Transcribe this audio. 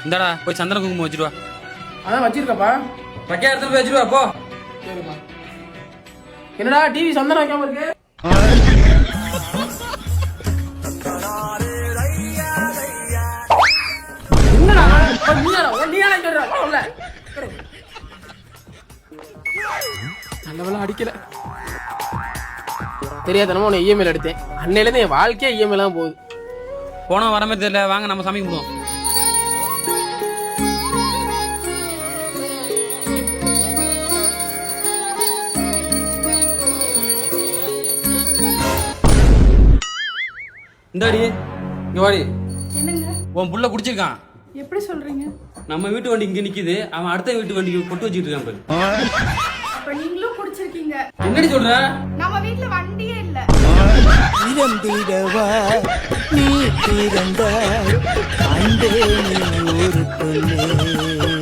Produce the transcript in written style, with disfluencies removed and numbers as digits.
இந்தாடா போய் சந்தன குங்குமம் வச்சிருவா. அதான் வச்சிருக்கப்பா. வைக்க இடத்துல போய் வச்சிருவா போ. சரிப்பா. என்னடா டிவி சந்தனம் வைக்காம இருக்கு? நல்லவெல்லாம் அடிக்கல. தெரியாதனமா உன்னை இஎம்ஐல எடுத்தேன். அன்னையில இருந்து என் வாழ்க்கையே இஎம்ஐ தான் போகுது. போனோம் வரமே தெரியல. வாங்க நம்ம சாமி கும்பிடுவோம். இந்தாடி இங்க வாடி. என்னங்க? உன் புள்ள குடிச்சிருக்கான். எப்படி சொல்றீங்க? நம்ம வீட்டு வண்டி இங்க நிக்குது, அவன் அடுத்த வீட்டு வண்டிக்கு கொட்டு வச்சுட்டு இருக்கான் பாரு. அப்ப நீங்களும் குடிச்சிருக்கீங்க. என்னடி சொல்ற? நம்ம வீட்ல வண்டியே இல்ல. இறந்திடவா நீ பிறந்தாய் அன்பே நீ ஒரு பொண்ணே.